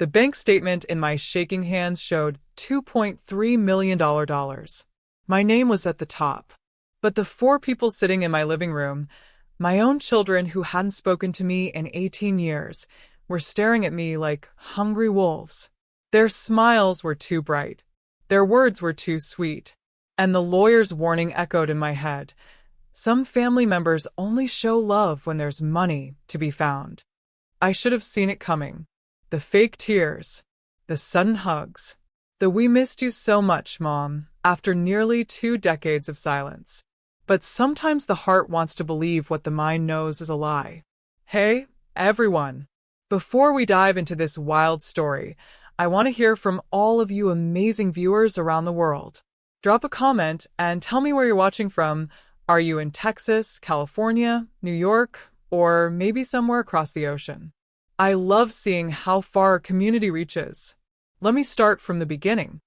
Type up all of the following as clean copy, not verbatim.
The bank statement in my shaking hands showed $2.3 million. My name was at the top. But the four people sitting in my living room, my own children who hadn't spoken to me in 18 years, were staring at me like hungry wolves. Their smiles were too bright. Their words were too sweet. And the lawyer's warning echoed in my head. Some family members only show love when there's money to be found. I should have seen it coming. The fake tears. The sudden hugs. The "we missed you so much, Mom," after nearly 2 decades of silence. But sometimes the heart wants to believe what the mind knows is a lie. Hey, everyone. Before we dive into this wild story, I want to hear from all of you amazing viewers around the world. Drop a comment and tell me where you're watching from. Are you in Texas, California, New York, or maybe somewhere across the ocean? I love seeing how far our community reaches. Let me start from the beginning.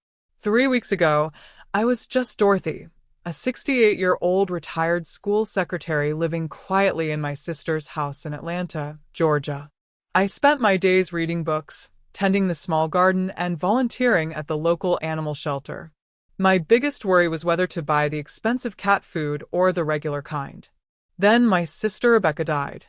3 weeks ago, I was just Dorothy, a 68-year-old retired school secretary living quietly in my sister's house in Atlanta, Georgia. I spent my days reading books, tending the small garden, and volunteering at the local animal shelter. My biggest worry was whether to buy the expensive cat food or the regular kind. Then my sister Rebecca died.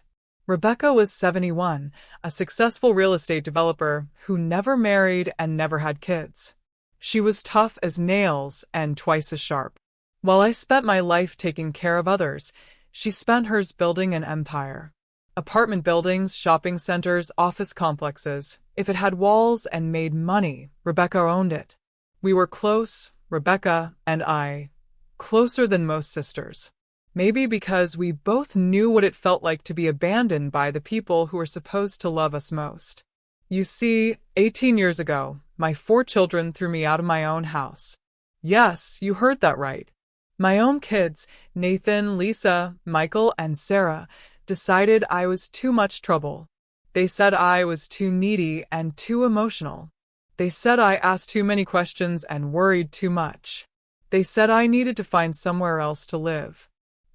Rebecca was 71, a successful real estate developer who never married and never had kids. She was tough as nails and twice as sharp. While I spent my life taking care of others, she spent hers building an empire. Apartment buildings, shopping centers, office complexes. If it had walls and made money, Rebecca owned it. We were close, Rebecca and I, closer than most sisters. Maybe because we both knew what it felt like to be abandoned by the people who were supposed to love us most. You see, 18 years ago, my 4 children threw me out of my own house. Yes, you heard that right. My own kids, Nathan, Lisa, Michael, and Sarah, decided I was too much trouble. They said I was too needy and too emotional. They said I asked too many questions and worried too much. They said I needed to find somewhere else to live.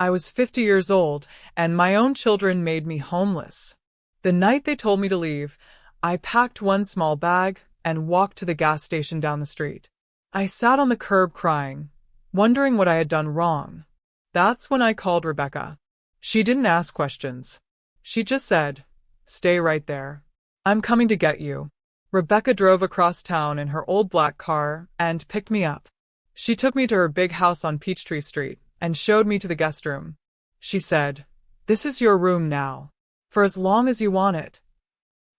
I was 50 years old, and my own children made me homeless. The night they told me to leave, I packed one small bag and walked to the gas station down the street. I sat on the curb crying, wondering what I had done wrong. That's when I called Rebecca. She didn't ask questions. She just said, "Stay right there. I'm coming to get you." Rebecca drove across town in her old black car and picked me up. She took me to her big house on Peachtree Street and showed me to the guest room. She said, "This is your room now, for as long as you want it."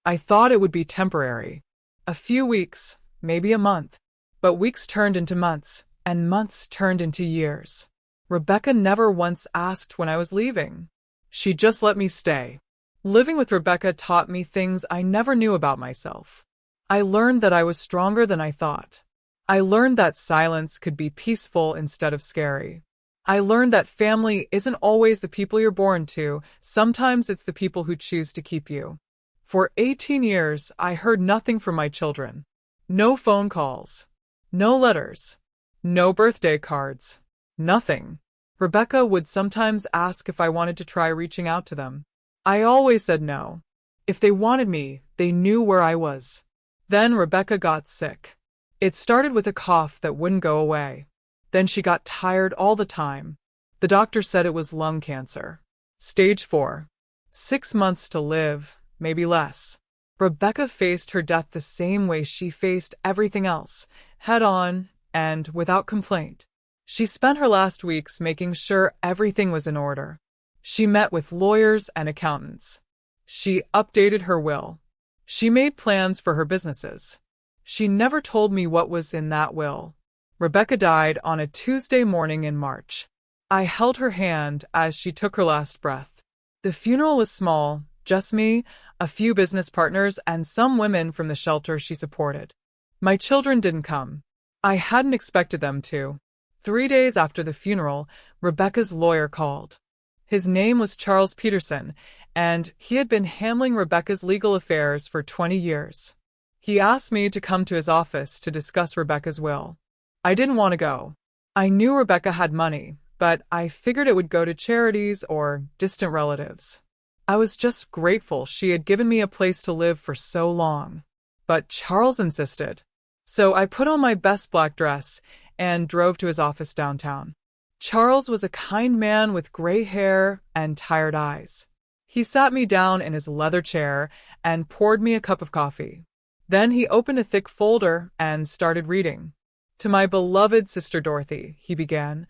I thought it would be temporary. A few weeks, maybe a month. But weeks turned into months, and months turned into years. Rebecca never once asked when I was leaving. She just let me stay. Living with Rebecca taught me things I never knew about myself. I learned that I was stronger than I thought. I learned that silence could be peaceful instead of scary. I learned that family isn't always the people you're born to, sometimes it's the people who choose to keep you. For 18 years, I heard nothing from my children. No phone calls. No letters. No birthday cards. Nothing. Rebecca would sometimes ask if I wanted to try reaching out to them. I always said no. If they wanted me, they knew where I was. Then Rebecca got sick. It started with a cough that wouldn't go away. Then she got tired all the time. The doctor said it was lung cancer. Stage 4. 6 months to live, maybe less. Rebecca faced her death the same way she faced everything else, head on and without complaint. She spent her last weeks making sure everything was in order. She met with lawyers and accountants. She updated her will. She made plans for her businesses. She never told me what was in that will. Rebecca died on a Tuesday morning in March. I held her hand as she took her last breath. The funeral was small, just me, a few business partners, and some women from the shelter she supported. My children didn't come. I hadn't expected them to. 3 days after the funeral, Rebecca's lawyer called. His name was Charles Peterson, and he had been handling Rebecca's legal affairs for 20 years. He asked me to come to his office to discuss Rebecca's will. I didn't want to go. I knew Rebecca had money, but I figured it would go to charities or distant relatives. I was just grateful she had given me a place to live for so long. But Charles insisted. So I put on my best black dress and drove to his office downtown. Charles was a kind man with gray hair and tired eyes. He sat me down in his leather chair and poured me a cup of coffee. Then he opened a thick folder and started reading. To my beloved sister Dorothy, he began,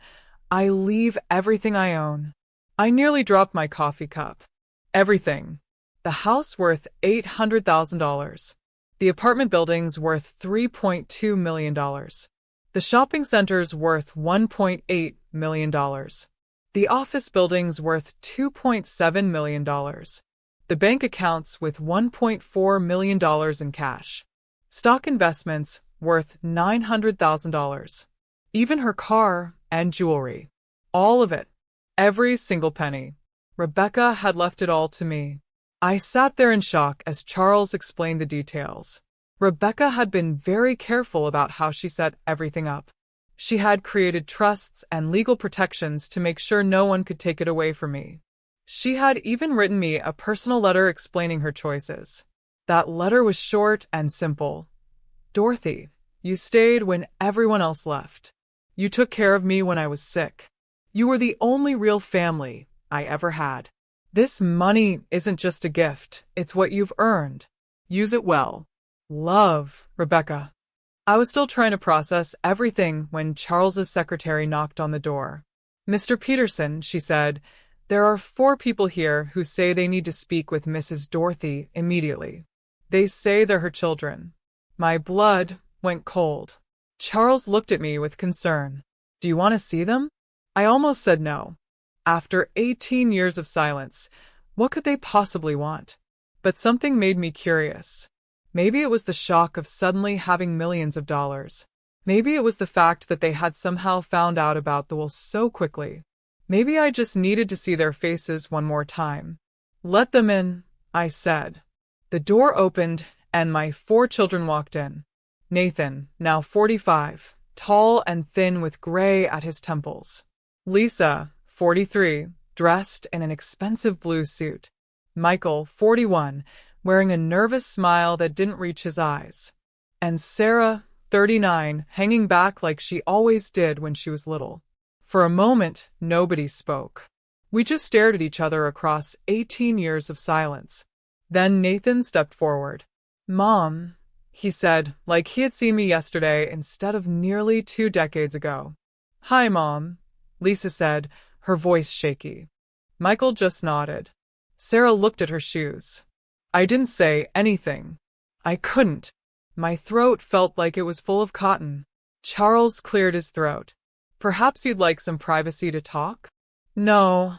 I leave everything I own. I nearly dropped my coffee cup. Everything. The house worth $800,000. The apartment building's worth $3.2 million. The shopping center's worth $1.8 million. The office building's worth $2.7 million. The bank accounts with $1.4 million in cash. Stock investments worth $900,000. Even her car and jewelry. All of it. Every single penny. Rebecca had left it all to me. I sat there in shock as Charles explained the details. Rebecca had been very careful about how she set everything up. She had created trusts and legal protections to make sure no one could take it away from me. She had even written me a personal letter explaining her choices. That letter was short and simple. Dorothy, you stayed when everyone else left. You took care of me when I was sick. You were the only real family I ever had. This money isn't just a gift, it's what you've earned. Use it well. Love, Rebecca. I was still trying to process everything when Charles's secretary knocked on the door. Mr. Peterson, she said, there are 4 people here who say they need to speak with Mrs. Dorothy immediately. They say they're her children. My blood went cold. Charles looked at me with concern. Do you want to see them? I almost said no. After 18 years of silence, what could they possibly want? But something made me curious. Maybe it was the shock of suddenly having millions of dollars. Maybe it was the fact that they had somehow found out about the will so quickly. Maybe I just needed to see their faces one more time. Let them in, I said. The door opened, and my 4 children walked in. Nathan, now 45, tall and thin with gray at his temples. Lisa, 43, dressed in an expensive blue suit. Michael, 41, wearing a nervous smile that didn't reach his eyes. And Sarah, 39, hanging back like she always did when she was little. For a moment, nobody spoke. We just stared at each other across 18 years of silence. Then Nathan stepped forward. Mom, he said, like he had seen me yesterday instead of nearly 2 decades ago. Hi, Mom, Lisa said, her voice shaky. Michael just nodded. Sarah looked at her shoes. I didn't say anything. I couldn't. My throat felt like it was full of cotton. Charles cleared his throat. Perhaps you'd like some privacy to talk? No,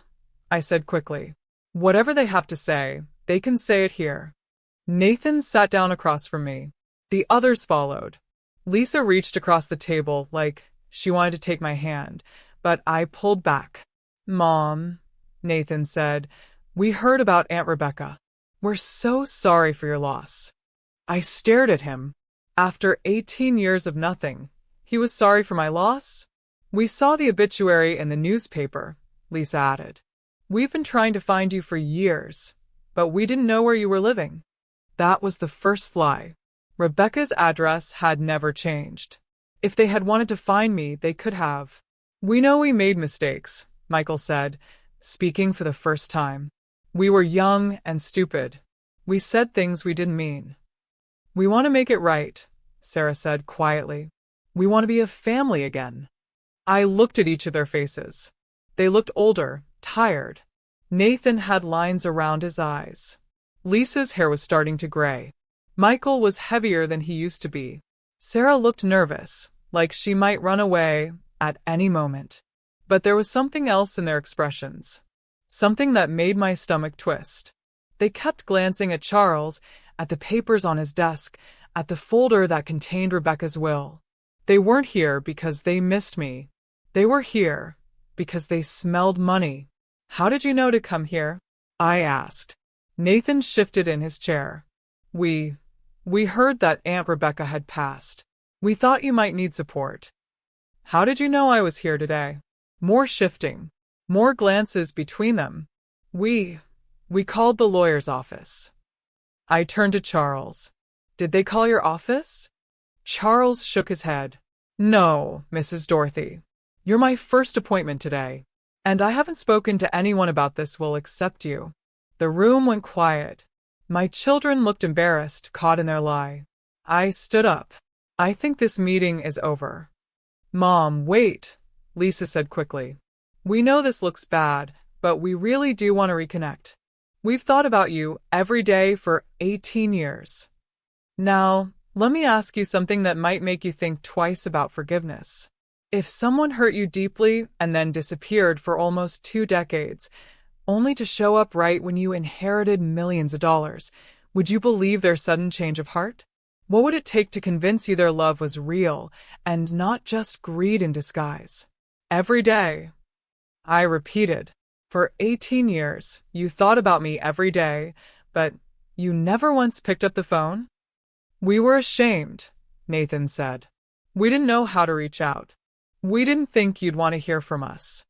I said quickly. Whatever they have to say, they can say it here. Nathan sat down across from me. The others followed. Lisa reached across the table like she wanted to take my hand, but I pulled back. Mom, Nathan said, we heard about Aunt Rebecca. We're so sorry for your loss. I stared at him. After 18 years of nothing, he was sorry for my loss? We saw the obituary in the newspaper, Lisa added. We've been trying to find you for years, but we didn't know where you were living. That was the first lie. Rebecca's address had never changed. If they had wanted to find me, they could have. We know we made mistakes, Michael said, speaking for the first time. We were young and stupid. We said things we didn't mean. We want to make it right, Sarah said quietly. We want to be a family again. I looked at each of their faces. They looked older, tired. Nathan had lines around his eyes. Lisa's hair was starting to gray. Michael was heavier than he used to be. Sarah looked nervous, like she might run away at any moment. But there was something else in their expressions. Something that made my stomach twist. They kept glancing at Charles, at the papers on his desk, at the folder that contained Rebecca's will. They weren't here because they missed me. They were here because they smelled money. How did you know to come here? I asked. Nathan shifted in his chair. We heard that Aunt Rebecca had passed. We thought you might need support. How did you know I was here today? More shifting. More glances between them. We called the lawyer's office. I turned to Charles. Did they call your office? Charles shook his head. No, Mrs. Dorothy. You're my first appointment today, and I haven't spoken to anyone about this will except you. The room went quiet. My children looked embarrassed, caught in their lie. I stood up. I think this meeting is over. Mom, wait, Lisa said quickly. We know this looks bad, but we really do want to reconnect. We've thought about you every day for 18 years. Now, let me ask you something that might make you think twice about forgiveness. If someone hurt you deeply and then disappeared for almost 2 decades, only to show up right when you inherited millions of dollars, would you believe their sudden change of heart? What would it take to convince you their love was real and not just greed in disguise? Every day, I repeated. For 18 years, you thought about me every day, but you never once picked up the phone? We were ashamed, Nathan said. We didn't know how to reach out. We didn't think you'd want to hear from us.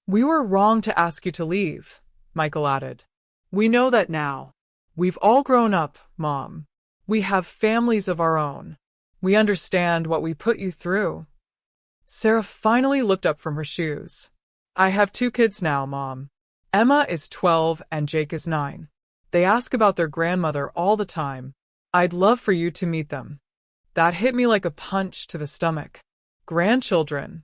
We were wrong to ask you to leave, Michael added. We know that now. We've all grown up, Mom. We have families of our own. We understand what we put you through. Sarah finally looked up from her shoes. I have 2 kids now, Mom. Emma is 12 and Jake is 9. They ask about their grandmother all the time. I'd love for you to meet them. That hit me like a punch to the stomach. Grandchildren.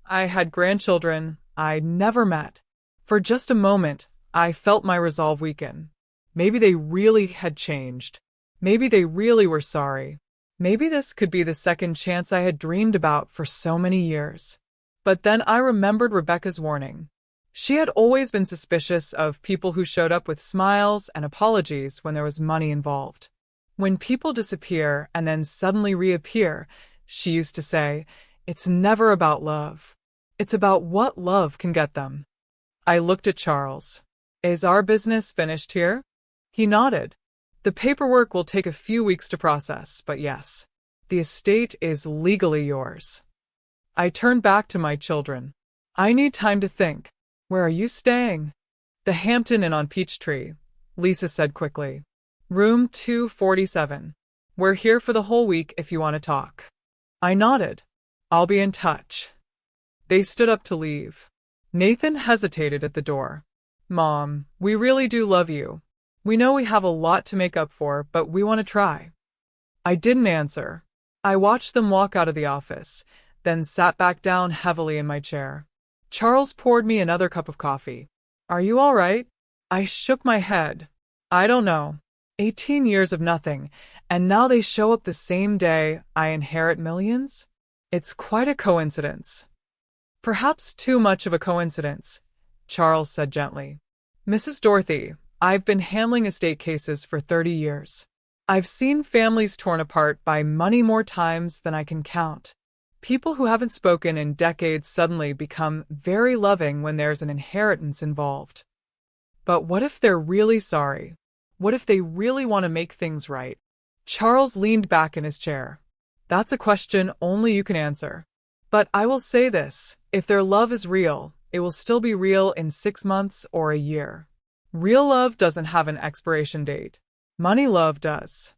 I had grandchildren I never met. For just a moment, I felt my resolve weaken. Maybe they really had changed. Maybe they really were sorry. Maybe this could be the second chance I had dreamed about for so many years. But then I remembered Rebecca's warning. She had always been suspicious of people who showed up with smiles and apologies when there was money involved. When people disappear and then suddenly reappear, she used to say, it's never about love. It's about what love can get them. I looked at Charles. Is our business finished here? He nodded. The paperwork will take a few weeks to process, but yes, the estate is legally yours. I turned back to my children. I need time to think. Where are you staying? The Hampton Inn on Peachtree, Lisa said quickly. Room 247. We're here for the whole week if you want to talk. I nodded. I'll be in touch. They stood up to leave. Nathan hesitated at the door. Mom, we really do love you. We know we have a lot to make up for, but we want to try. I didn't answer. I watched them walk out of the office, then sat back down heavily in my chair. Charles poured me another cup of coffee. Are you all right? I shook my head. I don't know. 18 years of nothing, and now they show up the same day I inherit millions? It's quite a coincidence. Perhaps too much of a coincidence, Charles said gently. Mrs. Dorothy, I've been handling estate cases for 30 years. I've seen families torn apart by money more times than I can count. People who haven't spoken in decades suddenly become very loving when there's an inheritance involved. But what if they're really sorry? What if they really want to make things right? Charles leaned back in his chair. That's a question only you can answer. But I will say this, if their love is real, it will still be real in 6 months or a year. Real love doesn't have an expiration date. Money love does.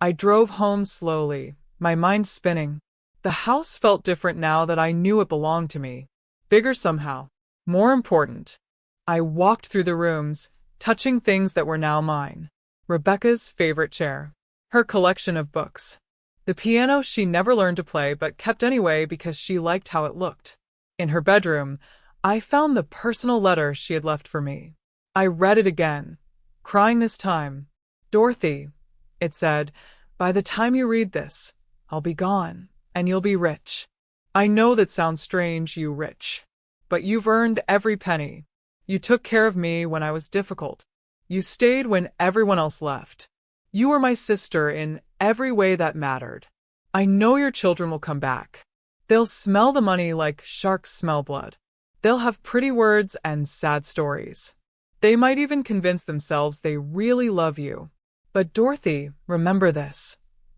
I drove home slowly, my mind spinning. The house felt different now that I knew it belonged to me. Bigger somehow. More important. I walked through the rooms, touching things that were now mine. Rebecca's favorite chair. Her collection of books. The piano she never learned to play but kept anyway because she liked how it looked. In her bedroom, I found the personal letter she had left for me. I read it again, crying this time. Dorothy, it said, by the time you read this, I'll be gone, and you'll be rich. I know that sounds strange, you rich. But you've earned every penny. You took care of me when I was difficult. You stayed when everyone else left. You were my sister in every way that mattered. I know your children will come back. They'll smell the money like sharks smell blood. They'll have pretty words and sad stories. They might even convince themselves they really love you. But Dorothy, remember this.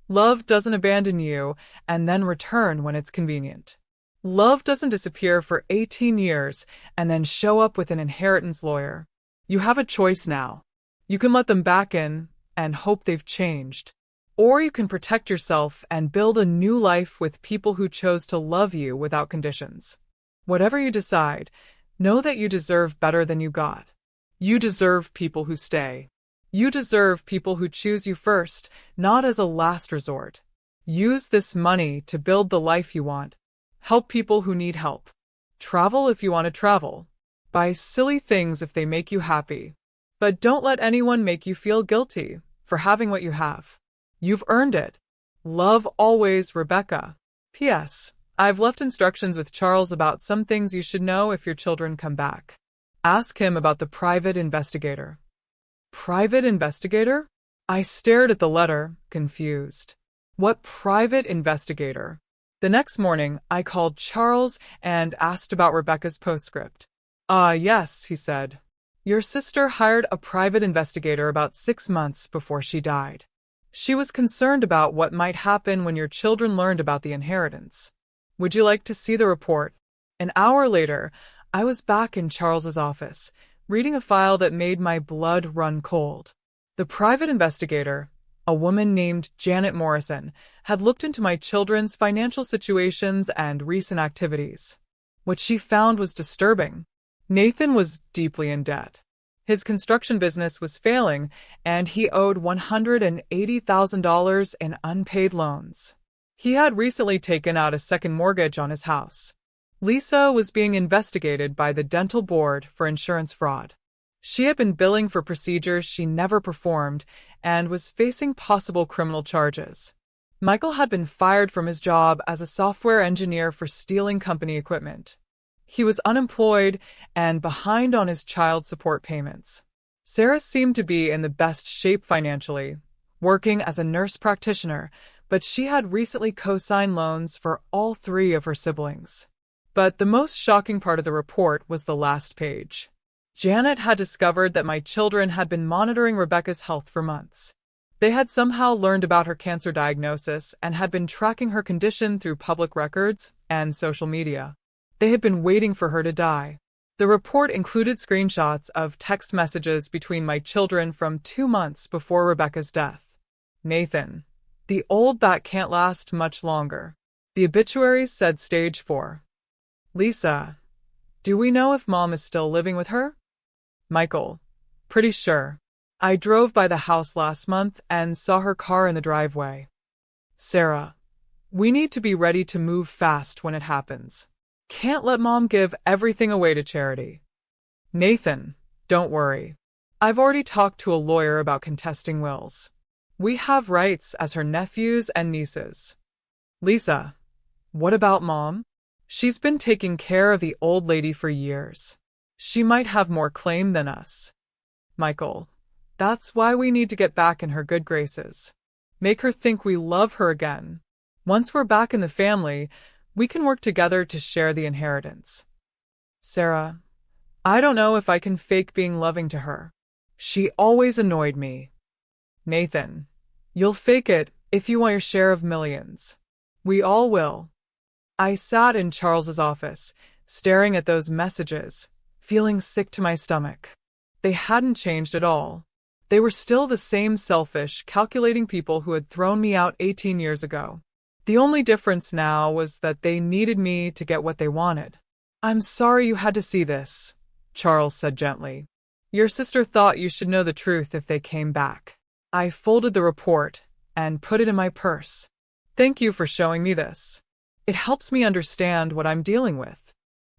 Love doesn't abandon you and then return when it's convenient. Love doesn't disappear for 18 years and then show up with an inheritance lawyer. You have a choice now. You can let them back in and hope they've changed. Or you can protect yourself and build a new life with people who chose to love you without conditions. Whatever you decide, know that you deserve better than you got. You deserve people who stay. You deserve people who choose you first, not as a last resort. Use this money to build the life you want. Help people who need help. Travel if you want to travel. Buy silly things if they make you happy. But don't let anyone make you feel guilty for having what you have. You've earned it. Love always, Rebecca. P.S. I've left instructions with Charles about some things you should know if your children come back. Ask him about the private investigator. Private investigator? I stared at the letter, confused. What private investigator? The next morning, I called Charles and asked about Rebecca's postscript. Yes, he said. Your sister hired a private investigator about 6 months before she died. She was concerned about what might happen when your children learned about the inheritance. Would you like to see the report? An hour later, I was back in Charles's office, reading a file that made my blood run cold. The private investigator, a woman named Janet Morrison, had looked into my children's financial situations and recent activities. What she found was disturbing. Nathan was deeply in debt. His construction business was failing, and he owed $180,000 in unpaid loans. He had recently taken out a second mortgage on his house. Lisa was being investigated by the dental board for insurance fraud. She had been billing for procedures she never performed and was facing possible criminal charges. Michael had been fired from his job as a software engineer for stealing company equipment. He was unemployed and behind on his child support payments. Sarah seemed to be in the best shape financially, working as a nurse practitioner, but she had recently co-signed loans for all 3 of her siblings. But the most shocking part of the report was the last page. Janet had discovered that my children had been monitoring Rebecca's health for months. They had somehow learned about her cancer diagnosis and had been tracking her condition through public records and social media. They had been waiting for her to die. The report included screenshots of text messages between my children from 2 months before Rebecca's death. Nathan, the old bat can't last much longer. The obituaries said stage 4. Lisa, do we know if Mom is still living with her? Michael, pretty sure. I drove by the house last month and saw her car in the driveway. Sarah, we need to be ready to move fast when it happens. Can't let Mom give everything away to charity. Nathan, don't worry. I've already talked to a lawyer about contesting wills. We have rights as her nephews and nieces. Lisa, what about Mom? She's been taking care of the old lady for years. She might have more claim than us. Michael, that's why we need to get back in her good graces. Make her think we love her again. Once we're back in the family, we can work together to share the inheritance. Sarah, I don't know if I can fake being loving to her. She always annoyed me. Nathan, you'll fake it if you want your share of millions. We all will. I sat in Charles's office, staring at those messages, feeling sick to my stomach. They hadn't changed at all. They were still the same selfish, calculating people who had thrown me out 18 years ago. The only difference now was that they needed me to get what they wanted. I'm sorry you had to see this, Charles said gently. Your sister thought you should know the truth if they came back. I folded the report and put it in my purse. Thank you for showing me this. It helps me understand what I'm dealing with.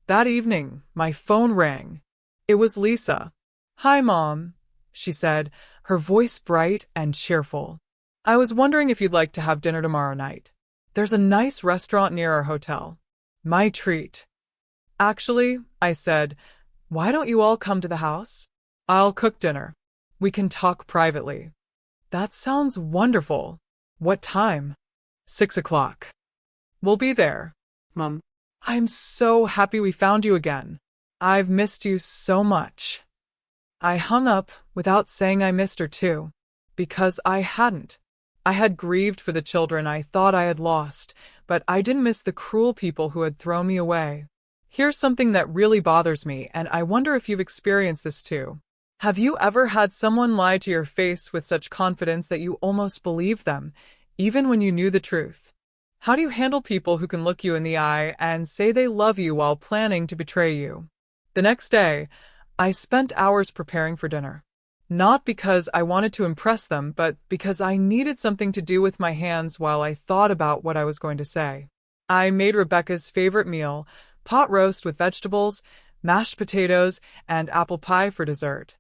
That evening, my phone rang. It was Lisa. Hi, Mom, she said, her voice bright and cheerful. I was wondering if you'd like to have dinner tomorrow night. There's a nice restaurant near our hotel. My treat. Actually, I said, why don't you all come to the house? I'll cook dinner. We can talk privately. That sounds wonderful. What time? 6 o'clock. We'll be there. Mom. I'm so happy we found you again. I've missed you so much. I hung up without saying I missed her too, because I hadn't. I had grieved for the children I thought I had lost, but I didn't miss the cruel people who had thrown me away. Here's something that really bothers me, and I wonder if you've experienced this too. Have you ever had someone lie to your face with such confidence that you almost believed them, even when you knew the truth? How do you handle people who can look you in the eye and say they love you while planning to betray you? The next day, I spent hours preparing for dinner. Not because I wanted to impress them, but because I needed something to do with my hands while I thought about what I was going to say. I made Rebecca's favorite meal, pot roast with vegetables, mashed potatoes, and apple pie for dessert.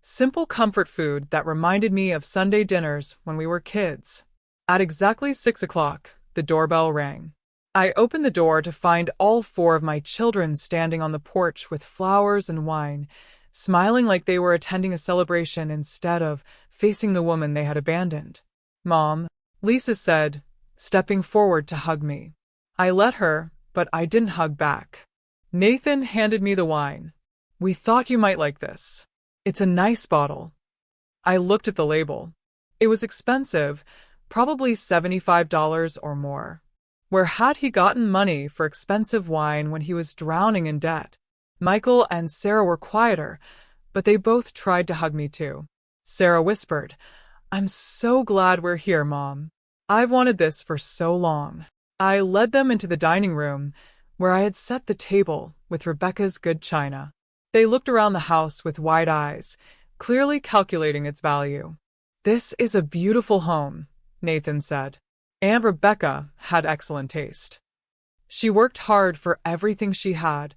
Simple comfort food that reminded me of Sunday dinners when we were kids. At exactly 6 o'clock, the doorbell rang. I opened the door to find all 4 of my children standing on the porch with flowers and wine, smiling like they were attending a celebration instead of facing the woman they had abandoned. "Mom," Lisa said, stepping forward to hug me. I let her, but I didn't hug back. Nathan handed me the wine. "We thought you might like this. It's a nice bottle." I looked at the label. It was expensive, probably $75 or more. Where had he gotten money for expensive wine when he was drowning in debt? Michael and Sarah were quieter, but they both tried to hug me too. Sarah whispered, "I'm so glad we're here, Mom. I've wanted this for so long." I led them into the dining room, where I had set the table with Rebecca's good china. They looked around the house with wide eyes, clearly calculating its value. "This is a beautiful home," Nathan said. Aunt Rebecca had excellent taste. "She worked hard for everything she had,"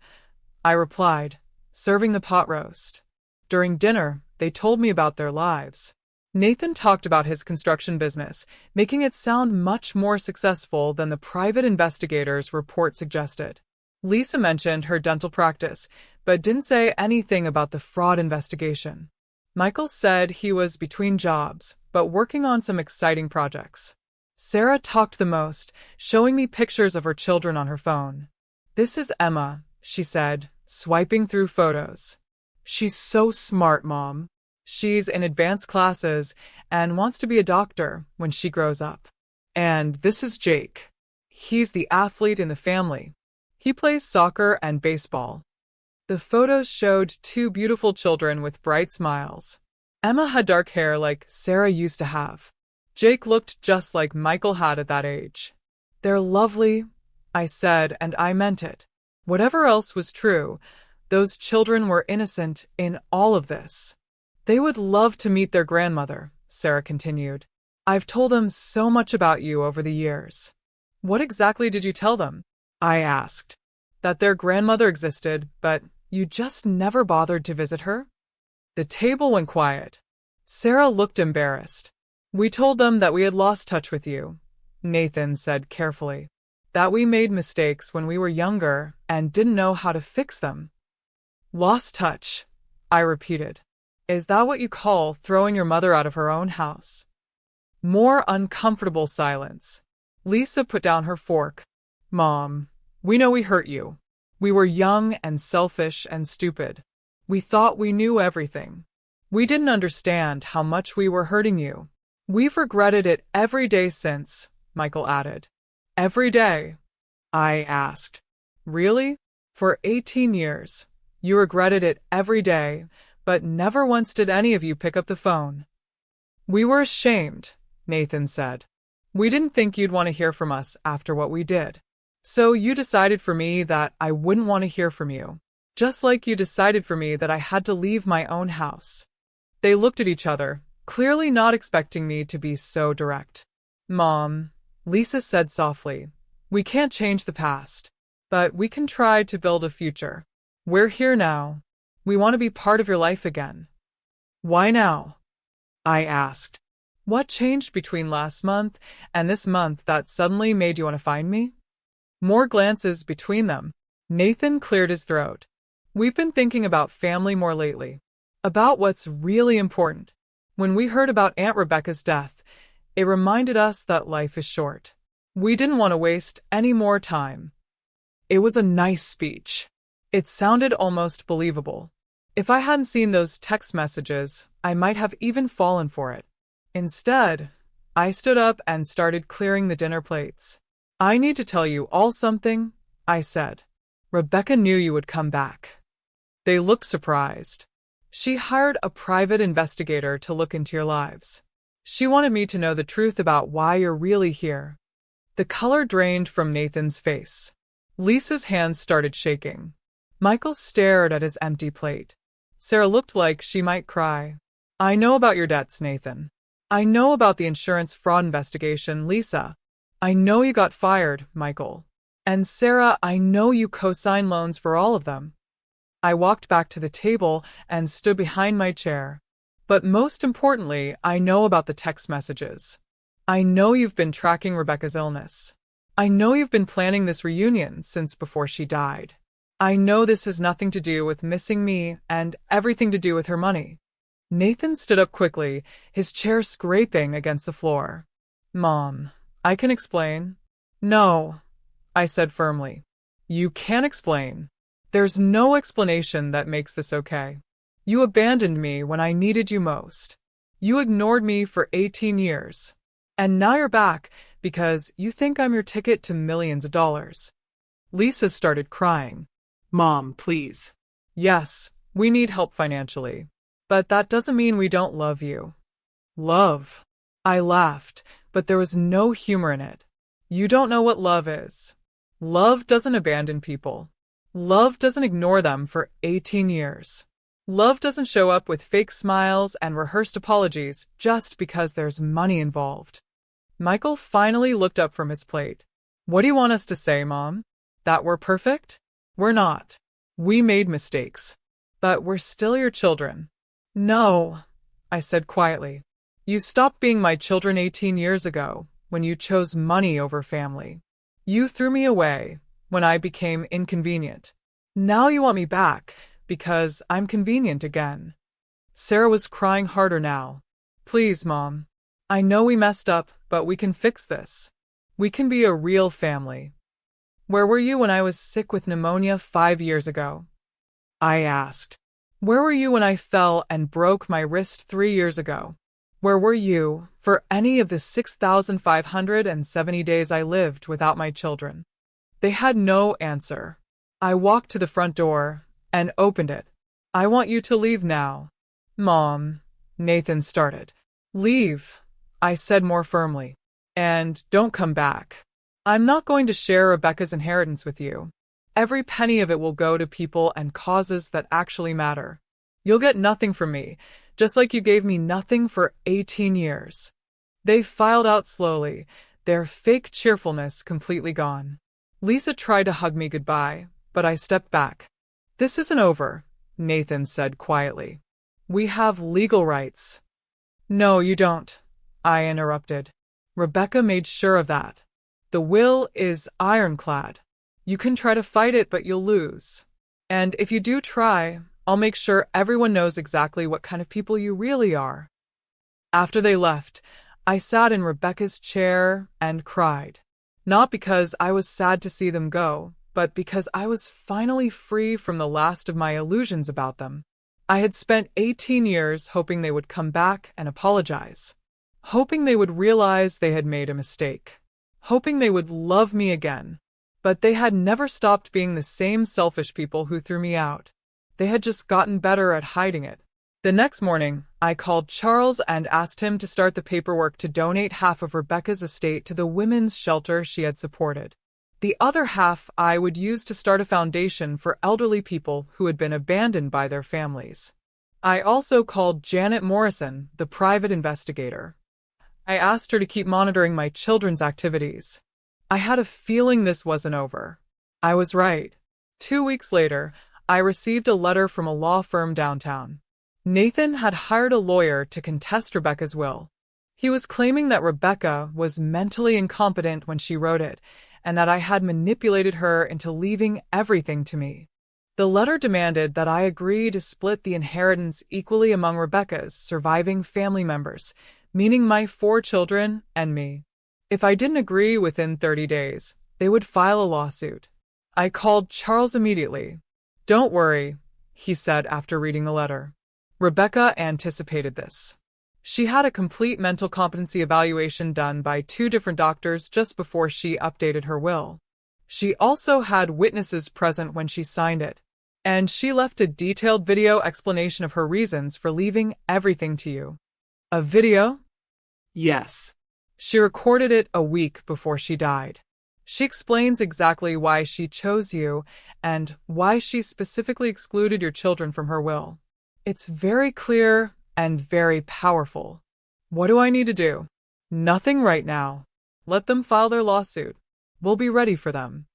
I replied, serving the pot roast. During dinner, they told me about their lives. Nathan talked about his construction business, making it sound much more successful than the private investigator's report suggested. Lisa mentioned her dental practice, but didn't say anything about the fraud investigation. Michael said he was between jobs, but working on some exciting projects. Sarah talked the most, showing me pictures of her children on her phone. "This is Emma," she said, swiping through photos. "She's so smart, Mom. She's in advanced classes and wants to be a doctor when she grows up. And this is Jake. He's the athlete in the family. He plays soccer and baseball." The photos showed 2 beautiful children with bright smiles. Emma had dark hair like Sarah used to have. Jake looked just like Michael had at that age. "They're lovely," I said, and I meant it. Whatever else was true, those children were innocent in all of this. "They would love to meet their grandmother," Sarah continued. "I've told them so much about you over the years." "What exactly did you tell them?" I asked. "That their grandmother existed, but you just never bothered to visit her?" The table went quiet. Sarah looked embarrassed. "We told them that we had lost touch with you," Nathan said carefully. "That we made mistakes when we were younger and didn't know how to fix them." "Lost touch," I repeated. "Is that what you call throwing your mother out of her own house?" More uncomfortable silence. Lisa put down her fork. "Mom, we know we hurt you. We were young and selfish and stupid. We thought we knew everything. We didn't understand how much we were hurting you. We've regretted it every day since," Michael added. "Every day?" I asked. "Really? For 18 years, you regretted it every day, but never once did any of you pick up the phone." "We were ashamed," Nathan said. "We didn't think you'd want to hear from us after what we did. So you decided for me that I wouldn't want to hear from you, just like you decided for me that I had to leave my own house." They looked at each other, clearly not expecting me to be so direct. "Mom," Lisa said softly, "we can't change the past, but we can try to build a future. We're here now. We want to be part of your life again." "Why now?" I asked. "What changed between last month and this month that suddenly made you want to find me?" More glances between them. Nathan cleared his throat. "We've been thinking about family more lately, about what's really important. When we heard about Aunt Rebecca's death, it reminded us that life is short. We didn't want to waste any more time." It was a nice speech. It sounded almost believable. If I hadn't seen those text messages, I might have even fallen for it. Instead, I stood up and started clearing the dinner plates. "I need to tell you all something," I said. "Rebecca knew you would come back." They looked surprised. She hired a private investigator to look into your lives. She wanted me to know the truth about why you're really here. The color drained from Nathan's face. Lisa's hands started shaking. Michael stared at his empty plate. Sarah looked like she might cry. I know about your debts, Nathan. I know about the insurance fraud investigation, Lisa. I know you got fired, Michael. And Sarah, I know you co-signed loans for all of them. I walked back to the table and stood behind my chair. But most importantly, I know about the text messages. I know you've been tracking Rebecca's illness. I know you've been planning this reunion since before she died. I know this has nothing to do with missing me and everything to do with her money. Nathan stood up quickly, his chair scraping against the floor. Mom, I can explain. No, I said firmly. You can't explain. There's no explanation that makes this okay. You abandoned me when I needed you most. You ignored me for 18 years. And now you're back because you think I'm your ticket to millions of dollars. Lisa started crying. Mom, please. Yes, we need help financially. But that doesn't mean we don't love you. Love? I laughed, but there was no humor in it. You don't know what love is. Love doesn't abandon people. Love doesn't ignore them for 18 years. Love doesn't show up with fake smiles and rehearsed apologies just because there's money involved. Michael finally looked up from his plate. What do you want us to say, Mom? That we're perfect? We're not. We made mistakes. But we're still your children. No, I said quietly. You stopped being my children 18 years ago when you chose money over family. You threw me away when I became inconvenient. Now you want me back because I'm convenient again. Sarah was crying harder now. Please, Mom. I know we messed up, but we can fix this. We can be a real family. Where were you when I was sick with pneumonia 5 years ago? I asked. Where were you when I fell and broke my wrist 3 years ago? Where were you for any of the 6,570 days I lived without my children? They had no answer. I walked to the front door and opened it. I want you to leave now. Mom, Nathan started. Leave, I said more firmly. And don't come back. I'm not going to share Rebecca's inheritance with you. Every penny of it will go to people and causes that actually matter. You'll get nothing from me, just like you gave me nothing for 18 years. They filed out slowly, their fake cheerfulness completely gone. Lisa tried to hug me goodbye, but I stepped back. This isn't over, Nathan said quietly. We have legal rights. No, you don't, I interrupted. Rebecca made sure of that. The will is ironclad. You can try to fight it, but you'll lose. And if you do try, I'll make sure everyone knows exactly what kind of people you really are. After they left, I sat in Rebecca's chair and cried. Not because I was sad to see them go, but because I was finally free from the last of my illusions about them. I had spent 18 years hoping they would come back and apologize. Hoping they would realize they had made a mistake. Hoping they would love me again. But they had never stopped being the same selfish people who threw me out. They had just gotten better at hiding it. The next morning, I called Charles and asked him to start the paperwork to donate half of Rebecca's estate to the women's shelter she had supported. The other half I would use to start a foundation for elderly people who had been abandoned by their families. I also called Janet Morrison, the private investigator. I asked her to keep monitoring my children's activities. I had a feeling this wasn't over. I was right. 2 weeks later, I received a letter from a law firm downtown. Nathan had hired a lawyer to contest Rebecca's will. He was claiming that Rebecca was mentally incompetent when she wrote it, and that I had manipulated her into leaving everything to me. The letter demanded that I agree to split the inheritance equally among Rebecca's surviving family members, meaning my 4 children and me. If I didn't agree within 30 days, they would file a lawsuit. I called Charles immediately. Don't worry, he said after reading the letter. Rebecca anticipated this. She had a complete mental competency evaluation done by 2 different doctors just before she updated her will. She also had witnesses present when she signed it. And she left a detailed video explanation of her reasons for leaving everything to you. A video? Yes. She recorded it a week before she died. She explains exactly why she chose you and why she specifically excluded your children from her will. It's very clear and very powerful. What do I need to do? Nothing right now. Let them file their lawsuit. We'll be ready for them.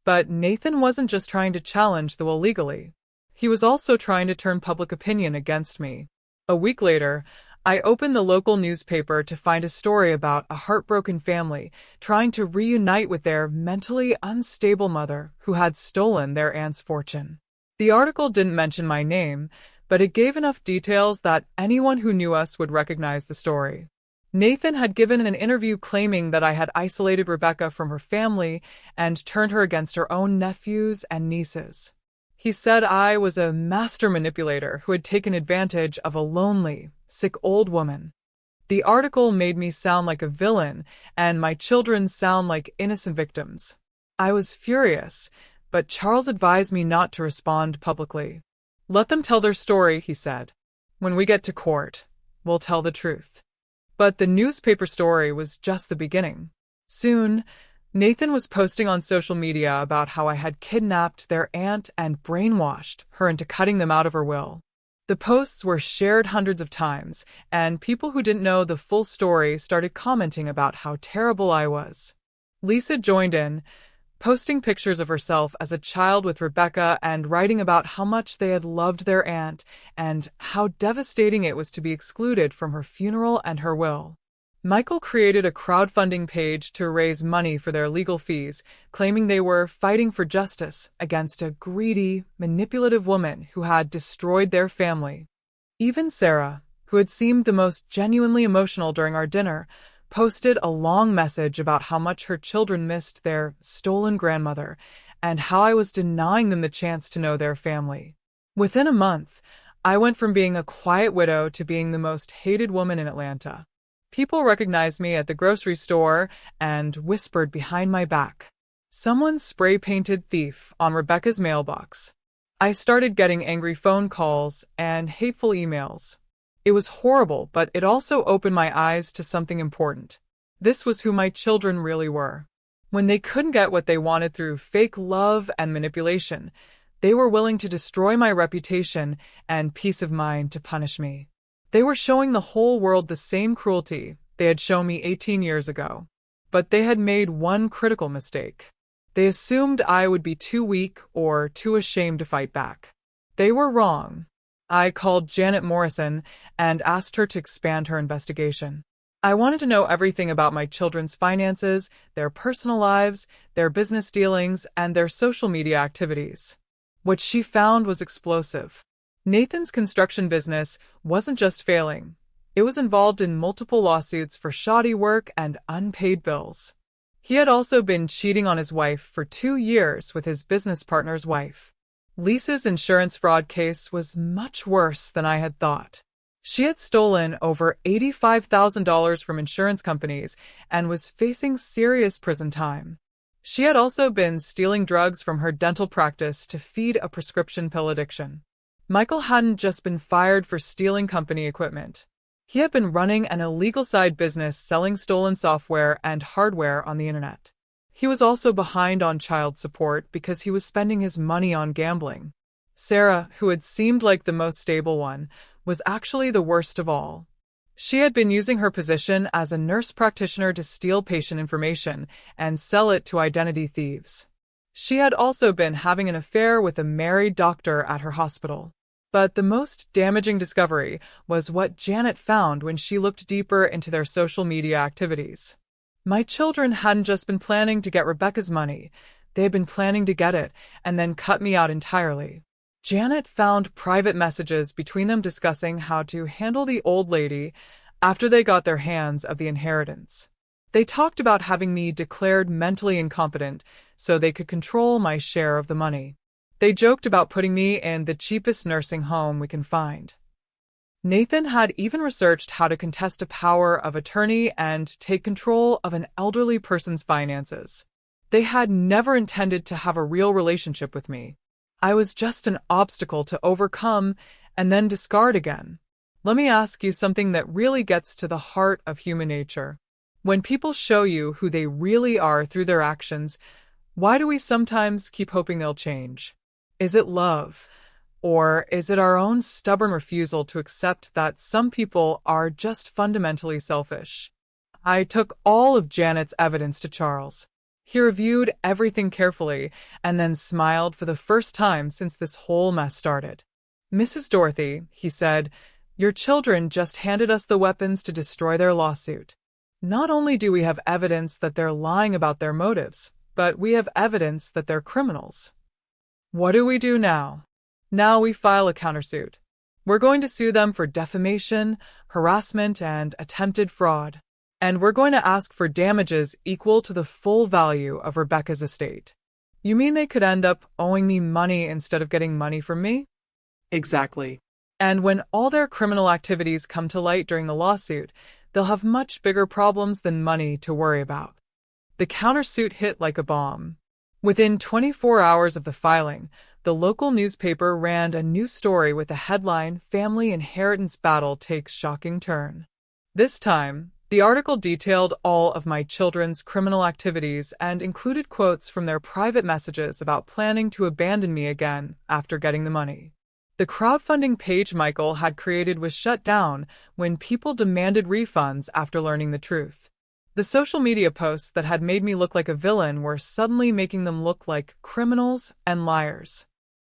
But Nathan wasn't just trying to challenge the will legally. He was also trying to turn public opinion against me. A week later, I opened the local newspaper to find a story about a heartbroken family trying to reunite with their mentally unstable mother who had stolen their aunt's fortune. The article didn't mention my name, but it gave enough details that anyone who knew us would recognize the story. Nathan had given an interview claiming that I had isolated Rebecca from her family and turned her against her own nephews and nieces. He said I was a master manipulator who had taken advantage of a lonely, sick old woman. The article made me sound like a villain, and my children sound like innocent victims. I was furious, but Charles advised me not to respond publicly. Let them tell their story, he said. When we get to court, we'll tell the truth. But the newspaper story was just the beginning. Soon, Nathan was posting on social media about how I had kidnapped their aunt and brainwashed her into cutting them out of her will. The posts were shared hundreds of times, and people who didn't know the full story started commenting about how terrible I was. Lisa joined in, posting pictures of herself as a child with Rebecca and writing about how much they had loved their aunt and how devastating it was to be excluded from her funeral and her will. Michael created a crowdfunding page to raise money for their legal fees, claiming they were fighting for justice against a greedy, manipulative woman who had destroyed their family. Even Sarah, who had seemed the most genuinely emotional during our dinner, posted a long message about how much her children missed their stolen grandmother and how I was denying them the chance to know their family. Within a month, I went from being a quiet widow to being the most hated woman in Atlanta. People recognized me at the grocery store and whispered behind my back, "Someone spray-painted thief" on Rebecca's mailbox. I started getting angry phone calls and hateful emails. It was horrible, but it also opened my eyes to something important. This was who my children really were. When they couldn't get what they wanted through fake love and manipulation, they were willing to destroy my reputation and peace of mind to punish me. They were showing the whole world the same cruelty they had shown me 18 years ago. But they had made one critical mistake. They assumed I would be too weak or too ashamed to fight back. They were wrong. I called Janet Morrison and asked her to expand her investigation. I wanted to know everything about my children's finances, their personal lives, their business dealings, and their social media activities. What she found was explosive. Nathan's construction business wasn't just failing. It was involved in multiple lawsuits for shoddy work and unpaid bills. He had also been cheating on his wife for 2 years with his business partner's wife. Lisa's insurance fraud case was much worse than I had thought. She had stolen over $85,000 from insurance companies and was facing serious prison time. She had also been stealing drugs from her dental practice to feed a prescription pill addiction. Michael hadn't just been fired for stealing company equipment. He had been running an illegal side business selling stolen software and hardware on the internet. He was also behind on child support because he was spending his money on gambling. Sarah, who had seemed like the most stable one, was actually the worst of all. She had been using her position as a nurse practitioner to steal patient information and sell it to identity thieves. She had also been having an affair with a married doctor at her hospital. But the most damaging discovery was what Janet found when she looked deeper into their social media activities. My children hadn't just been planning to get Rebecca's money, they had been planning to get it and then cut me out entirely. Janet found private messages between them discussing how to handle the old lady after they got their hands of the inheritance. They talked about having me declared mentally incompetent so they could control my share of the money. They joked about putting me in the cheapest nursing home we can find. Nathan had even researched how to contest a power of attorney and take control of an elderly person's finances. They had never intended to have a real relationship with me. I was just an obstacle to overcome and then discard again. Let me ask you something that really gets to the heart of human nature. When people show you who they really are through their actions, why do we sometimes keep hoping they'll change? Is it love? Or is it our own stubborn refusal to accept that some people are just fundamentally selfish? I took all of Janet's evidence to Charles. He reviewed everything carefully and then smiled for the first time since this whole mess started. "Mrs. Dorothy," he said, "your children just handed us the weapons to destroy their lawsuit. Not only do we have evidence that they're lying about their motives, but we have evidence that they're criminals. What do we do now? Now we file a countersuit. We're going to sue them for defamation, harassment, and attempted fraud. And we're going to ask for damages equal to the full value of Rebecca's estate." "You mean they could end up owing me money instead of getting money from me?" "Exactly. And when all their criminal activities come to light during the lawsuit, they'll have much bigger problems than money to worry about." The countersuit hit like a bomb. Within 24 hours of the filing, the local newspaper ran a new story with the headline, "Family Inheritance Battle Takes Shocking Turn." This time, the article detailed all of my children's criminal activities and included quotes from their private messages about planning to abandon me again after getting the money. The crowdfunding page Michael had created was shut down when people demanded refunds after learning the truth. The social media posts that had made me look like a villain were suddenly making them look like criminals and liars.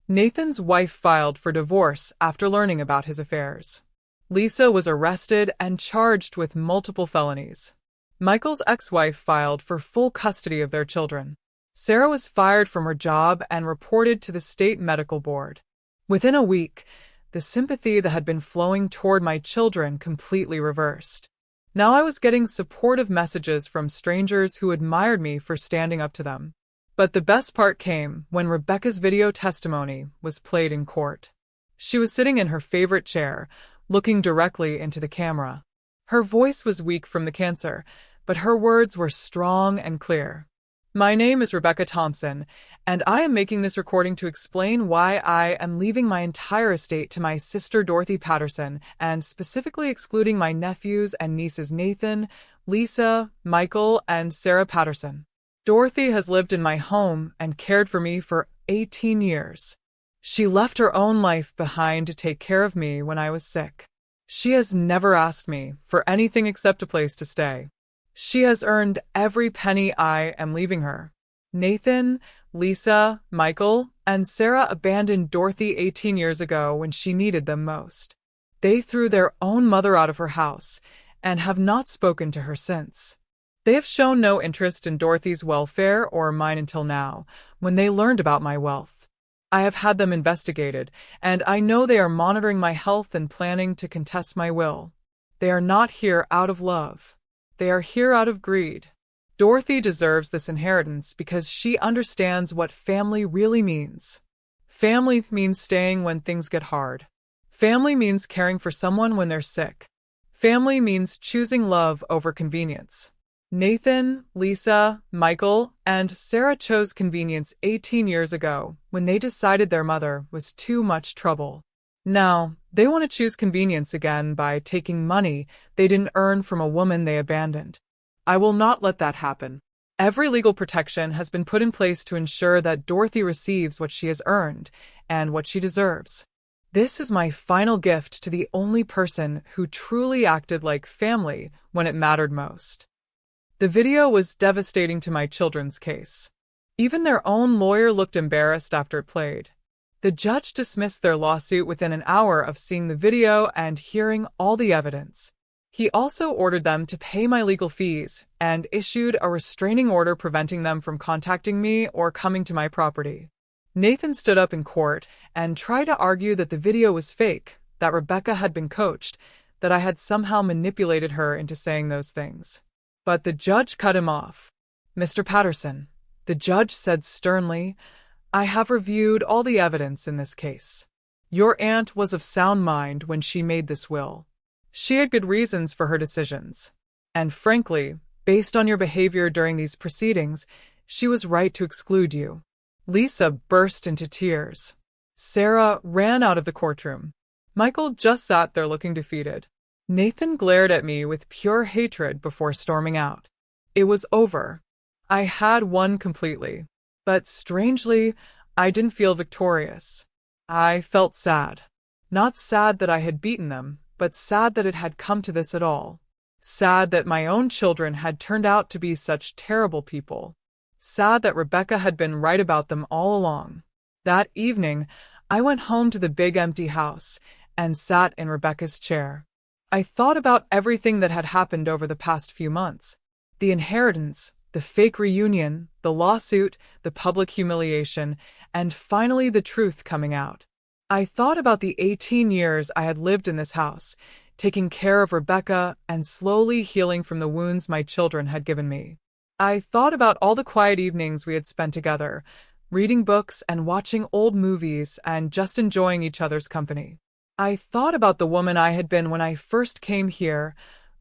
Nathan's wife filed for divorce after learning about his affairs. Lisa was arrested and charged with multiple felonies. Michael's ex-wife filed for full custody of their children. Sarah was fired from her job and reported to the state medical board. Within a week, the sympathy that had been flowing toward my children completely reversed. Now I was getting supportive messages from strangers who admired me for standing up to them. But the best part came when Rebecca's video testimony was played in court. She was sitting in her favorite chair, looking directly into the camera. Her voice was weak from the cancer, but her words were strong and clear. "My name is Rebecca Thompson, and I am making this recording to explain why I am leaving my entire estate to my sister Dorothy Patterson, and specifically excluding my nephews and nieces Nathan, Lisa, Michael, and Sarah Patterson. Dorothy has lived in my home and cared for me for 18 years. She left her own life behind to take care of me when I was sick. She has never asked me for anything except a place to stay. She has earned every penny I am leaving her. Nathan, Lisa, Michael, and Sarah abandoned Dorothy 18 years ago when she needed them most. They threw their own mother out of her house and have not spoken to her since. They have shown no interest in Dorothy's welfare or mine until now, when they learned about my wealth. I have had them investigated, and I know they are monitoring my health and planning to contest my will. They are not here out of love. They are here out of greed. Dorothy deserves this inheritance because she understands what family really means. Family means staying when things get hard. Family means caring for someone when they're sick. Family means choosing love over convenience. Nathan, Lisa, Michael, and Sarah chose convenience 18 years ago when they decided their mother was too much trouble. Now, they want to choose convenience again by taking money they didn't earn from a woman they abandoned. I will not let that happen. Every legal protection has been put in place to ensure that Dorothy receives what she has earned and what she deserves. This is my final gift to the only person who truly acted like family when it mattered most. The video was devastating to my children's case. Even their own lawyer looked embarrassed after it played. The judge dismissed their lawsuit within an hour of seeing the video and hearing all the evidence. He also ordered them to pay my legal fees and issued a restraining order preventing them from contacting me or coming to my property. Nathan stood up in court and tried to argue that the video was fake, that Rebecca had been coached, that I had somehow manipulated her into saying those things. But the judge cut him off. "Mr. Patterson," the judge said sternly, "I have reviewed all the evidence in this case. Your aunt was of sound mind when she made this will. She had good reasons for her decisions. And frankly, based on your behavior during these proceedings, she was right to exclude you." Lisa burst into tears. Sarah ran out of the courtroom. Michael just sat there looking defeated. Nathan glared at me with pure hatred before storming out. It was over. I had won completely. But strangely, I didn't feel victorious. I felt sad. Not sad that I had beaten them, but sad that it had come to this at all. Sad that my own children had turned out to be such terrible people. Sad that Rebecca had been right about them all along. That evening, I went home to the big empty house and sat in Rebecca's chair. I thought about everything that had happened over the past few months. The inheritance, the fake reunion, the lawsuit, the public humiliation, and finally the truth coming out. I thought about the 18 years I had lived in this house, taking care of Rebecca and slowly healing from the wounds my children had given me. I thought about all the quiet evenings we had spent together, reading books and watching old movies and just enjoying each other's company. I thought about the woman I had been when I first came here,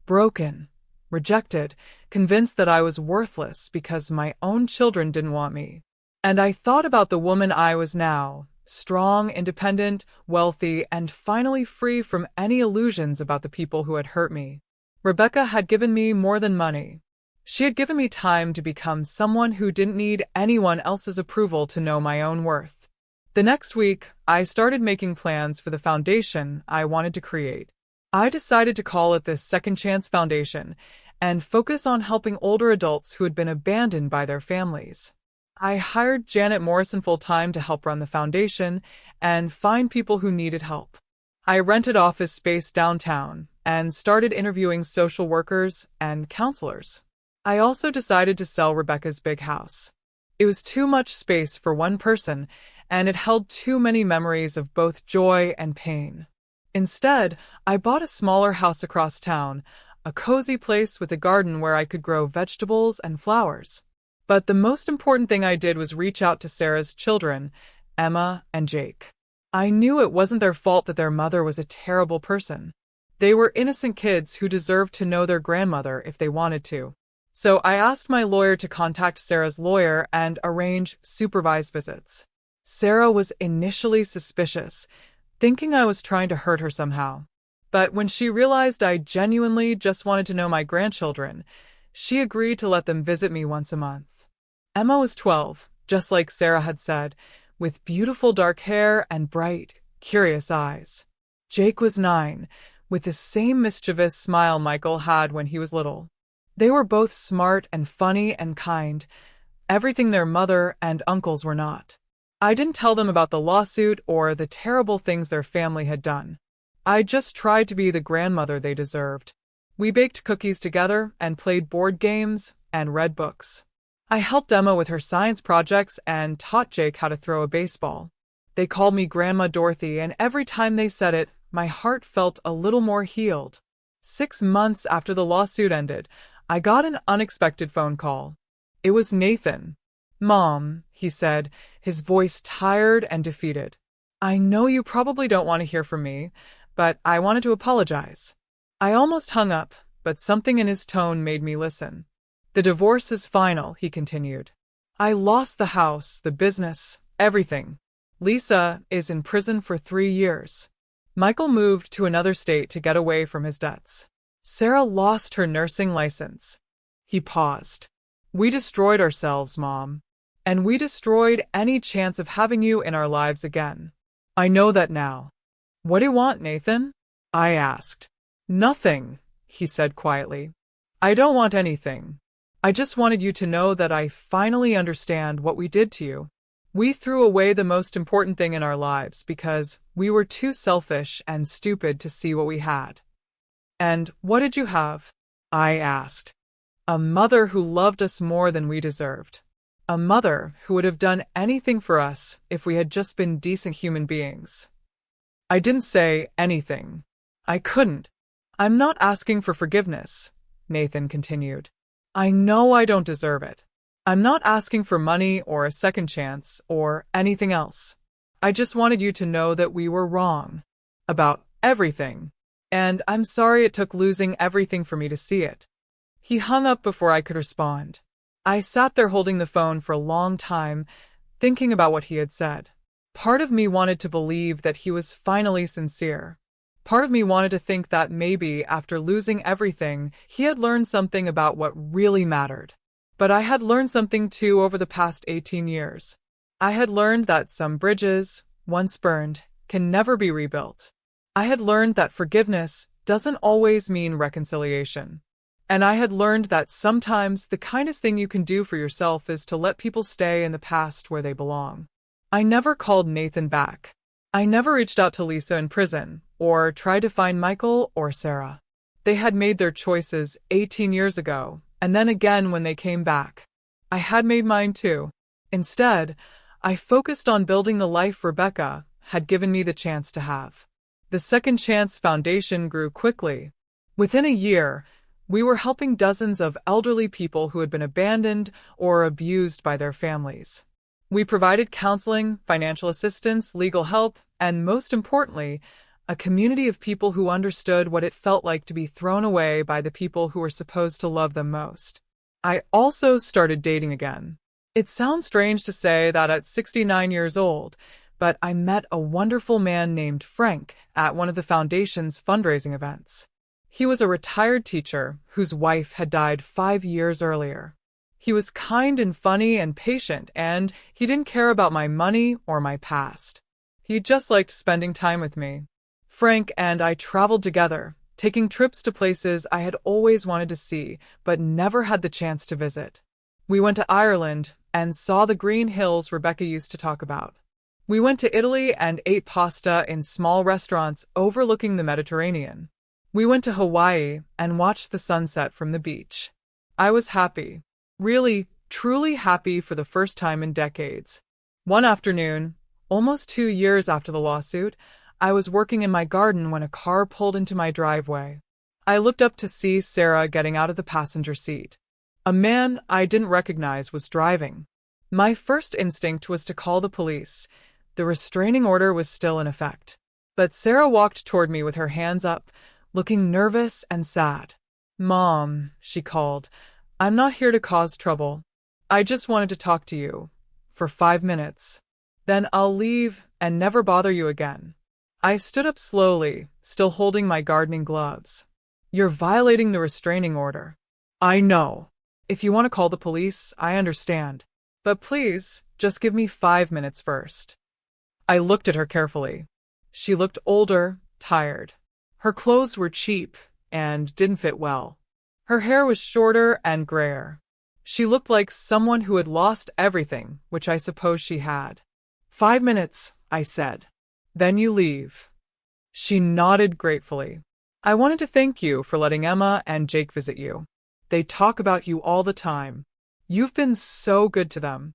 broken, rejected, convinced that I was worthless because my own children didn't want me. And I thought about the woman I was now, strong, independent, wealthy, and finally free from any illusions about the people who had hurt me. Rebecca had given me more than money. She had given me time to become someone who didn't need anyone else's approval to know my own worth. The next week, I started making plans for the foundation I wanted to create. I decided to call it the Second Chance Foundation and focus on helping older adults who had been abandoned by their families. I hired Janet Morrison full-time to help run the foundation and find people who needed help. I rented office space downtown and started interviewing social workers and counselors. I also decided to sell Rebecca's big house. It was too much space for one person, and it held too many memories of both joy and pain. Instead, I bought a smaller house across town, a cozy place with a garden where I could grow vegetables and flowers. But the most important thing I did was reach out to Sarah's children, Emma and Jake. I knew it wasn't their fault that their mother was a terrible person. They were innocent kids who deserved to know their grandmother if they wanted to. So I asked my lawyer to contact Sarah's lawyer and arrange supervised visits. Sarah was initially suspicious, thinking I was trying to hurt her somehow. But when she realized I genuinely just wanted to know my grandchildren, she agreed to let them visit me once a month. Emma was 12, just like Sarah had said, with beautiful dark hair and bright, curious eyes. Jake was 9, with the same mischievous smile Michael had when he was little. They were both smart and funny and kind, everything their mother and uncles were not. I didn't tell them about the lawsuit or the terrible things their family had done. I just tried to be the grandmother they deserved. We baked cookies together and played board games and read books. I helped Emma with her science projects and taught Jake how to throw a baseball. They called me Grandma Dorothy, and every time they said it, my heart felt a little more healed. 6 months after the lawsuit ended, I got an unexpected phone call. It was Nathan. "Mom," he said, his voice tired and defeated. "I know you probably don't want to hear from me, but I wanted to apologize." I almost hung up, but something in his tone made me listen. "The divorce is final," he continued. "I lost the house, the business, everything. Lisa is in prison for 3 years. Michael moved to another state to get away from his debts. Sarah lost her nursing license." He paused. "We destroyed ourselves, Mom. And we destroyed any chance of having you in our lives again. I know that now." "What do you want, Nathan?" I asked. "Nothing," he said quietly. "I don't want anything. I just wanted you to know that I finally understand what we did to you. We threw away the most important thing in our lives because we were too selfish and stupid to see what we had." "And what did you have?" I asked. "A mother who loved us more than we deserved. A mother who would have done anything for us if we had just been decent human beings." I didn't say anything. I couldn't. "I'm not asking for forgiveness," Nathan continued. "I know I don't deserve it. I'm not asking for money or a second chance or anything else. I just wanted you to know that we were wrong. About everything. And I'm sorry it took losing everything for me to see it." He hung up before I could respond. I sat there holding the phone for a long time, thinking about what he had said. Part of me wanted to believe that he was finally sincere. Part of me wanted to think that maybe, after losing everything, he had learned something about what really mattered. But I had learned something too over the past 18 years. I had learned that some bridges, once burned, can never be rebuilt. I had learned that forgiveness doesn't always mean reconciliation. And I had learned that sometimes the kindest thing you can do for yourself is to let people stay in the past where they belong. I never called Nathan back. I never reached out to Lisa in prison, or tried to find Michael or Sarah. They had made their choices 18 years ago, and then again when they came back. I had made mine too. Instead, I focused on building the life Rebecca had given me the chance to have. The Second Chance Foundation grew quickly. Within a year, we were helping dozens of elderly people who had been abandoned or abused by their families. We provided counseling, financial assistance, legal help, and most importantly, a community of people who understood what it felt like to be thrown away by the people who were supposed to love them most. I also started dating again. It sounds strange to say that at 69 years old, but I met a wonderful man named Frank at one of the foundation's fundraising events. He was a retired teacher whose wife had died 5 years earlier. He was kind and funny and patient, and he didn't care about my money or my past. He just liked spending time with me. Frank and I traveled together, taking trips to places I had always wanted to see, but never had the chance to visit. We went to Ireland and saw the green hills Rebecca used to talk about. We went to Italy and ate pasta in small restaurants overlooking the Mediterranean. We went to Hawaii and watched the sunset from the beach. I was happy. Really, truly happy for the first time in decades. One afternoon, almost 2 years after the lawsuit, I was working in my garden when a car pulled into my driveway. I looked up to see Sarah getting out of the passenger seat. A man I didn't recognize was driving. My first instinct was to call the police. The restraining order was still in effect. But Sarah walked toward me with her hands up, looking nervous and sad. "Mom," she called, "I'm not here to cause trouble. I just wanted to talk to you. For 5 minutes. Then I'll leave and never bother you again." I stood up slowly, still holding my gardening gloves. "You're violating the restraining order." "I know. If you want to call the police, I understand. But please, just give me 5 minutes first." I looked at her carefully. She looked older, tired. Her clothes were cheap and didn't fit well. Her hair was shorter and grayer. She looked like someone who had lost everything, which I suppose she had. "5 minutes," I said. "Then you leave." She nodded gratefully. "I wanted to thank you for letting Emma and Jake visit you. They talk about you all the time. You've been so good to them."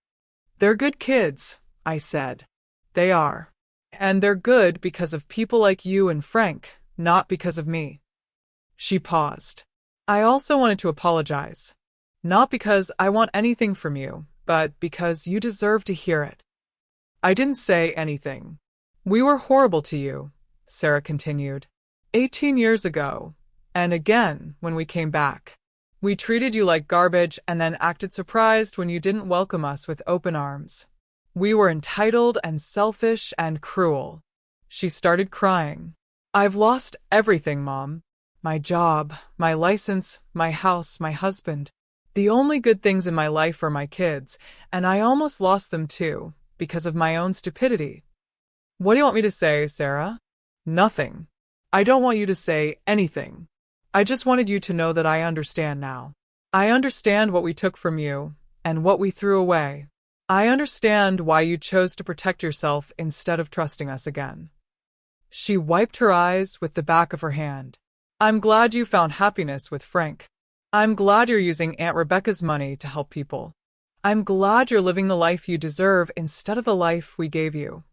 "They're good kids," I said. "They are. And they're good because of people like you and Frank, not because of me." She paused. "I also wanted to apologize. Not because I want anything from you, but because you deserve to hear it." I didn't say anything. "We were horrible to you," Sarah continued. 18 years ago, and again when we came back. We treated you like garbage and then acted surprised when you didn't welcome us with open arms. We were entitled and selfish and cruel." She started crying. "I've lost everything, Mom. My job, my license, my house, my husband. The only good things in my life are my kids, and I almost lost them too, because of my own stupidity." "What do you want me to say, Sarah?" "Nothing. I don't want you to say anything. I just wanted you to know that I understand now. I understand what we took from you, and what we threw away. I understand why you chose to protect yourself instead of trusting us again." She wiped her eyes with the back of her hand. "I'm glad you found happiness with Frank. I'm glad you're using Aunt Rebecca's money to help people. I'm glad you're living the life you deserve instead of the life we gave you."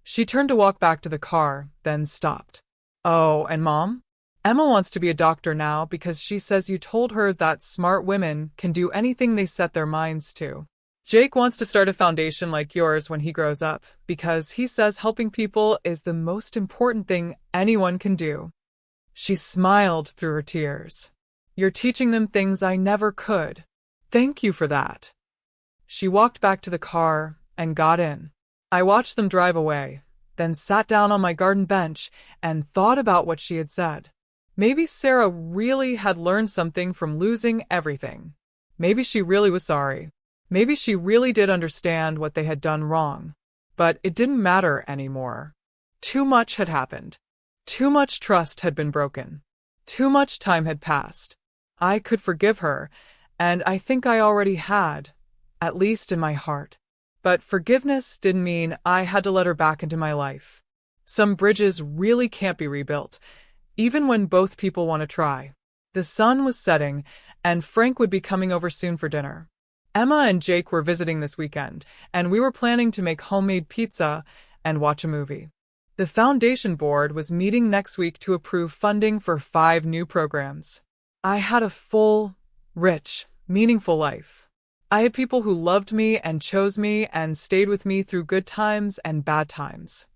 She turned to walk back to the car, then stopped. "Oh, and Mom? Emma wants to be a doctor now because she says you told her that smart women can do anything they set their minds to. Jake wants to start a foundation like yours when he grows up because he says helping people is the most important thing anyone can do." She smiled through her tears. "You're teaching them things I never could. Thank you for that." She walked back to the car and got in. I watched them drive away, then sat down on my garden bench and thought about what she had said. Maybe Sarah really had learned something from losing everything. Maybe she really was sorry. Maybe she really did understand what they had done wrong. But it didn't matter anymore. Too much had happened. Too much trust had been broken. Too much time had passed. I could forgive her, and I think I already had, at least in my heart. But forgiveness didn't mean I had to let her back into my life. Some bridges really can't be rebuilt, even when both people want to try. The sun was setting, and Frank would be coming over soon for dinner. Emma and Jake were visiting this weekend, and we were planning to make homemade pizza and watch a movie. The foundation board was meeting next week to approve funding for 5 new programs. I had a full, rich, meaningful life. I had people who loved me and chose me and stayed with me through good times and bad times.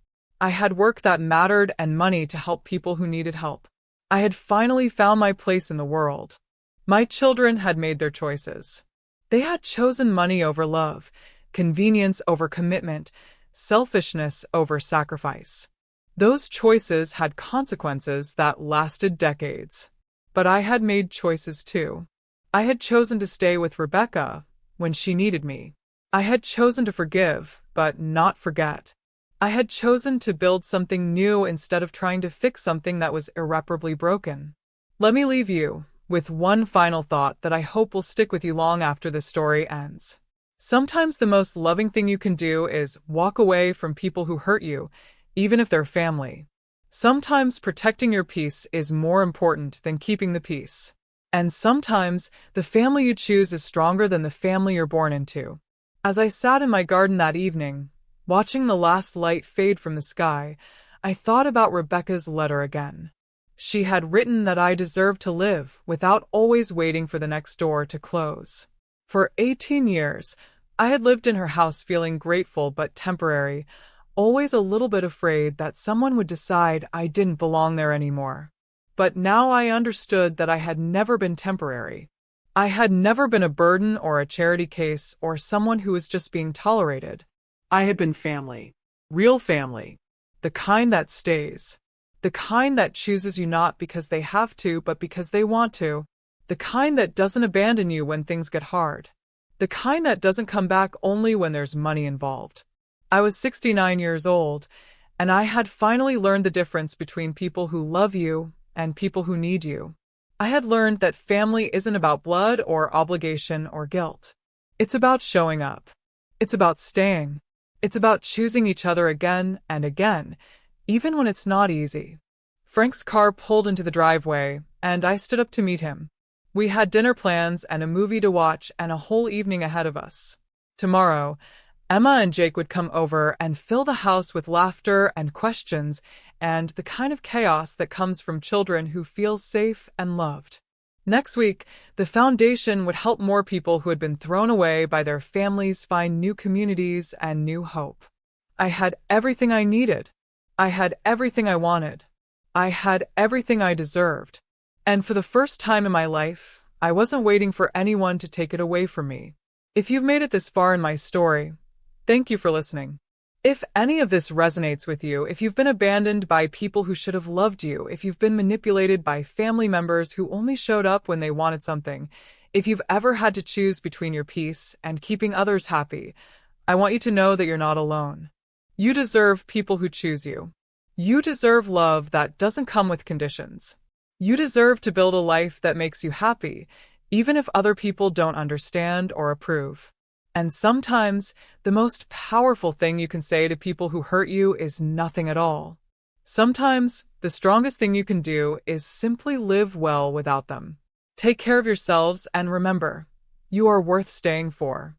I had work that mattered and money to help people who needed help. I had finally found my place in the world. My children had made their choices. They had chosen money over love, convenience over commitment, selfishness over sacrifice. Those choices had consequences that lasted decades. But I had made choices too. I had chosen to stay with Rebecca when she needed me. I had chosen to forgive, but not forget. I had chosen to build something new instead of trying to fix something that was irreparably broken. Let me leave you with one final thought that I hope will stick with you long after this story ends. Sometimes the most loving thing you can do is walk away from people who hurt you, even if they're family. Sometimes protecting your peace is more important than keeping the peace. And sometimes the family you choose is stronger than the family you're born into. As I sat in my garden that evening, watching the last light fade from the sky, I thought about Rebecca's letter again. She had written that I deserved to live without always waiting for the next door to close. For 18 years, I had lived in her house feeling grateful but temporary, always a little bit afraid that someone would decide I didn't belong there anymore. But now I understood that I had never been temporary. I had never been a burden or a charity case or someone who was just being tolerated. I had been family. Real family. The kind that stays. The kind that chooses you not because they have to, but because they want to. The kind that doesn't abandon you when things get hard. The kind that doesn't come back only when there's money involved. I was 69 years old, and I had finally learned the difference between people who love you and people who need you. I had learned that family isn't about blood or obligation or guilt. It's about showing up. It's about staying. It's about choosing each other again and again, even when it's not easy. Frank's car pulled into the driveway, and I stood up to meet him. We had dinner plans and a movie to watch and a whole evening ahead of us. Tomorrow, Emma and Jake would come over and fill the house with laughter and questions and the kind of chaos that comes from children who feel safe and loved. Next week, the foundation would help more people who had been thrown away by their families find new communities and new hope. I had everything I needed. I had everything I wanted. I had everything I deserved. And for the first time in my life, I wasn't waiting for anyone to take it away from me. If you've made it this far in my story, thank you for listening. If any of this resonates with you, if you've been abandoned by people who should have loved you, if you've been manipulated by family members who only showed up when they wanted something, if you've ever had to choose between your peace and keeping others happy, I want you to know that you're not alone. You deserve people who choose you. You deserve love that doesn't come with conditions. You deserve to build a life that makes you happy, even if other people don't understand or approve. And sometimes, the most powerful thing you can say to people who hurt you is nothing at all. Sometimes, the strongest thing you can do is simply live well without them. Take care of yourselves and remember, you are worth staying for.